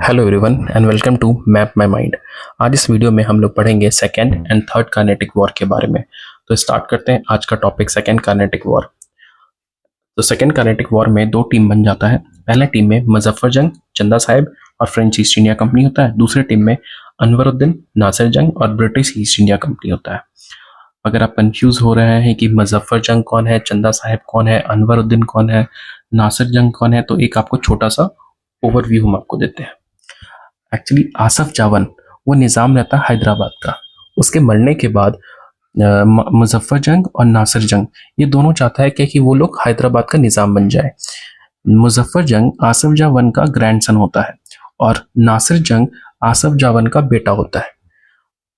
Hello everyone and welcome to Map My Mind. आज इस video में हम लोग पढ़ेंगे second and third Carnatic war के बारे में। तो स्टार्ट करते हैं आज का टॉपिक सेकेंड कार्नेटिक वॉर। तो सेकेंड कार्नेटिक वॉर में दो टीम बन जाता है। पहले टीम में मुजफ्फर जंग, चंदा साहिब और फ्रेंच ईस्ट इंडिया कंपनी होता है। दूसरे टीम में अनवरुद्दीन, नासिर जंग और ब्रिटिश ईस्ट इंडिया कंपनी होता है। अगर आप कंफ्यूज हो रहे हैं कि मुजफ्फर जंग कौन है, चंदा साहिब कौन है, अनवरुद्दीन कौन है, नासिर जंग कौन है, तो एक आपको छोटा सा ओवरव्यू हम आपको देते हैं। एक्चुअली आसफ जावन वो निज़ाम रहता है हैदराबाद का। उसके मरने के बाद मुजफ्फर जंग और नासिर जंग ये दोनों चाहता है कि वो लोग हैदराबाद का निज़ाम बन जाए। मुजफ्फर जंग आसफ जावन का ग्रैंडसन होता है और नासिर जंग आसफ जावन का बेटा होता है।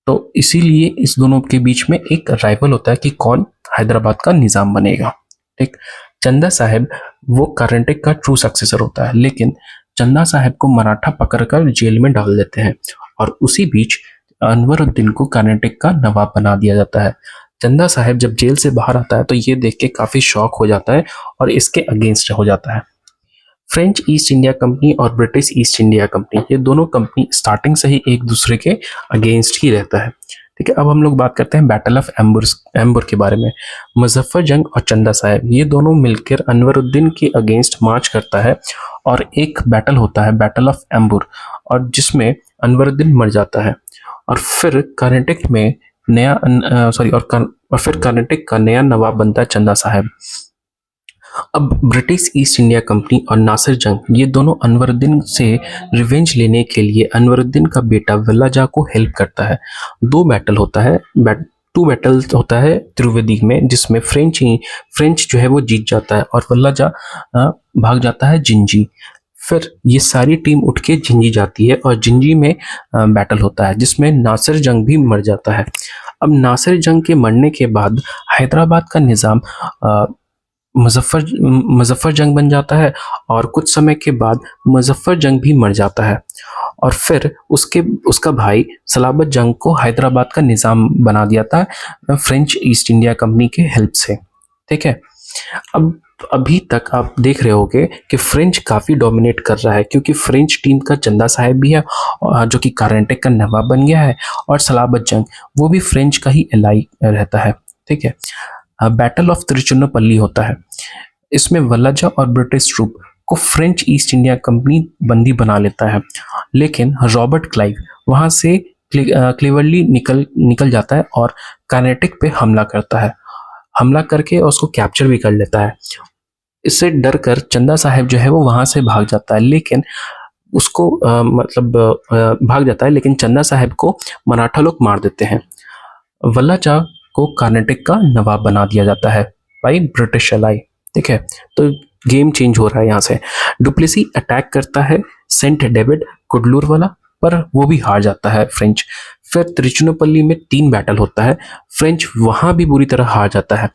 तो इसीलिए इस दोनों के बीच में एक राइवल होता है कि कौन हैदराबाद का निज़ाम बनेगा। ठीक, चंदा साहिब वो कर्नाटक का ट्रू सक्सेसर होता है, लेकिन चंदा साहिब को मराठा पकड़कर जेल में डाल देते हैं और उसी बीच अनवरुद्दीन को कर्नाटक का नवाब बना दिया जाता है। चंदा साहिब जब जेल से बाहर आता है तो ये देख के काफी शॉक हो जाता है और इसके अगेंस्ट हो जाता है। फ्रेंच ईस्ट इंडिया कंपनी और ब्रिटिश ईस्ट इंडिया कंपनी ये दोनों कंपनी स्टार्टिंग से ही एक दूसरे के अगेंस्ट ही रहता है। ठीक है, अब हम लोग बात करते हैं बैटल ऑफ एम्बुर के बारे में। मुजफ्फर जंग और चंदा साहिब ये दोनों मिलकर अनवरुद्दीन के अगेंस्ट मार्च करता है और एक बैटल होता है बैटल ऑफ एम्बुर, और जिसमें अनवरुद्दीन मर जाता है। और फिर कर्नाटक में नया और फिर कर्नाटक का नया नवाब बनता है चंदा साहिब। अब ब्रिटिश ईस्ट इंडिया कंपनी और नासिर जंग ये दोनों अनवरुद्दीन से रिवेंज लेने के लिए अनवरुद्दीन का बेटा वल्लाजा को हेल्प करता है। दो बैटल होता है टू बैटल होता है त्रिवेदी में, जिसमें फ्रेंच जो है वो जीत जाता है और वल्लाजा भाग जाता है जिंजी। फिर ये सारी टीम उठ के जिंजी जाती है और जिंजी में बैटल होता है जिसमें नासिर जंग भी मर जाता है। अब नासिर जंग के मरने के बाद हैदराबाद का निज़ाम मुजफ्फर जंग बन जाता है और कुछ समय के बाद मुजफ्फर जंग भी मर जाता है और फिर उसका भाई सलाबत जंग को हैदराबाद का निज़ाम बना दिया था फ्रेंच ईस्ट इंडिया कंपनी के हेल्प से। ठीक है, अब अभी तक आप देख रहे होगे कि फ्रेंच काफ़ी डोमिनेट कर रहा है, क्योंकि फ्रेंच टीम का चंदा साहिब भी है जो कि कर्नाटक का नवाब बन गया है, और सलाबत जंग वो भी फ्रेंच का ही एलाई रहता है। ठीक है, बैटल ऑफ तिरुचिरापल्ली होता है। इसमें वल्लाजा और ब्रिटिश ट्रूप को फ्रेंच ईस्ट इंडिया कंपनी बंदी बना लेता है, लेकिन रॉबर्ट क्लाइव वहां से क्लेवरली निकल जाता है और कर्नाटक पे हमला करता है। हमला करके उसको कैप्चर भी कर लेता है। इससे डर कर चंदा साहिब जो है वो वहां से भाग जाता है, लेकिन उसको भाग जाता है, लेकिन चंदा साहिब को मराठा लोग मार देते हैं। वल्लाजा को कर्नाटक का नवाब बना दिया जाता है बाई ब्रिटिश एलाई। ठीक है, तो गेम चेंज हो रहा है यहाँ से। डुप्लेसी अटैक करता है सेंट डेविड कुडलूर वाला, पर वो भी हार जाता है फ्रेंच। फिर तिरुचिरापल्ली में 3 बैटल होता है, फ्रेंच वहां भी बुरी तरह हार जाता है।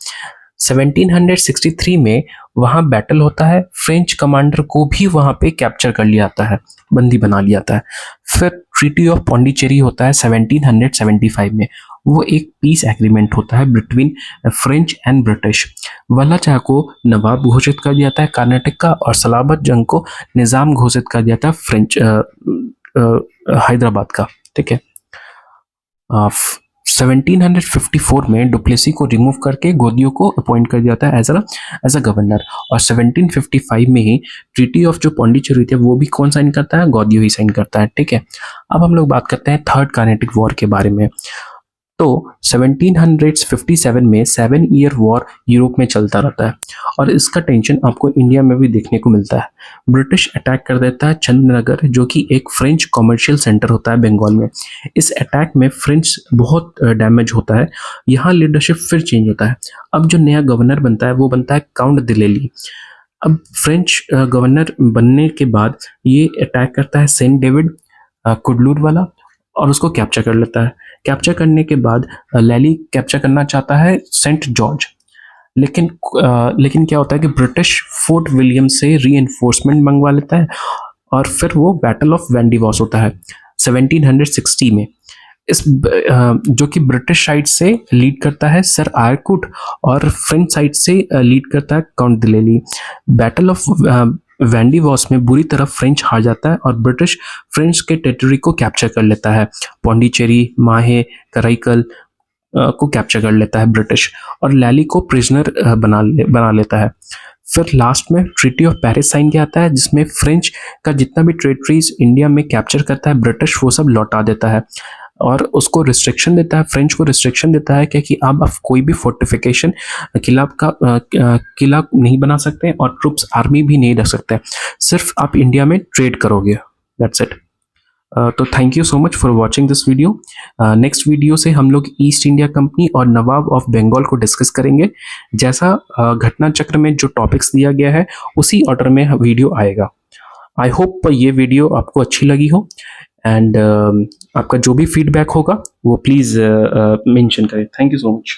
1763 में वहां बैटल होता है, फ्रेंच कमांडर को भी वहां पे कैप्चर कर लिया जाता है, बंदी बना लिया जाता है। फिर ट्रीटी ऑफ पौंडीचेरी होता है 1775 में, वो एक पीस एग्रीमेंट होता है बिटवीन फ्रेंच एंड ब्रिटिश। वल्लाचा को नवाब घोषित कर दिया जाता है कर्नाटक का और सलाबत जंग को निज़ाम घोषित कर दिया था फ्रेंच हैदराबाद का। ठीक है, 1754 में डुप्लेसी को रिमूव करके गोदियो को अपॉइंट कर दिया था एज अ गवर्नर, और 1755 में ही ट्रीटी ऑफ जो पौंडीचेरी थी वो भी कौन साइन करता है, गोदियो ही साइन करता है। ठीक है, अब हम लोग बात करते हैं थर्ड कार्नेटिक वॉर के बारे में। तो 1757 में 7 ईयर वॉर यूरोप में चलता रहता है और इसका टेंशन आपको इंडिया में भी देखने को मिलता है। ब्रिटिश अटैक कर देता है चंद्रनगर, जो कि एक फ्रेंच कॉमर्शियल सेंटर होता है बंगाल में। इस अटैक में फ्रेंच बहुत डैमेज होता है। यहाँ लीडरशिप फिर चेंज होता है। अब जो नया गवर्नर बनता है वो बनता है काउंट दिलेली। अब फ्रेंच गवर्नर बनने के बाद ये अटैक करता है सेंट डेविड कुडलूर वाला और उसको कैप्चर कर लेता है। कैप्चर करने के बाद लैली कैप्चर करना चाहता है सेंट जॉर्ज, लेकिन क्या होता है कि ब्रिटिश फोर्ट विलियम से रीइंफोर्समेंट मंगवा लेता है और फिर वो बैटल ऑफ वेंडिवॉस होता है 1760 में। इस जो कि ब्रिटिश साइड से लीड करता है सर आयरकुट और फ्रेंच साइड से लीड करता है काउंट दिलेली। बैटल ऑफ वैंडी वॉस में बुरी तरह फ्रेंच हार जाता है और ब्रिटिश फ्रेंच के टेरिटरी को कैप्चर कर लेता है। पौंडीचेरी, माहे, कराईकल को कैप्चर कर लेता है ब्रिटिश, और लैली को प्रिजनर बना लेता है। फिर लास्ट में ट्रीटी ऑफ पेरिस साइन किया जाता है, जिसमें फ्रेंच का जितना भी टेरिटरीज इंडिया में कैप्चर करता है ब्रिटिश, वो सब लौटा देता है, और उसको रिस्ट्रिक्शन देता है, फ्रेंच को रिस्ट्रिक्शन देता है कि आप कोई भी फोर्टिफिकेशन किला नहीं बना सकते और ट्रुप्स आर्मी भी नहीं रख सकते, सिर्फ आप इंडिया में ट्रेड करोगे। That's it. तो thank you so much for watching this video. Next video से हम लोग ईस्ट इंडिया कंपनी और नवाब ऑफ बंगाल को डिस्कस करेंगे। जैसा घटना चक्र में जो टॉपिक्स दिया गया है उसी ऑर्डर में वीडियो आएगा। आई होप ये वीडियो आपको अच्छी लगी हो, एंड आपका जो भी फीडबैक होगा वो प्लीज़ मेंशन करें। Thank you so much.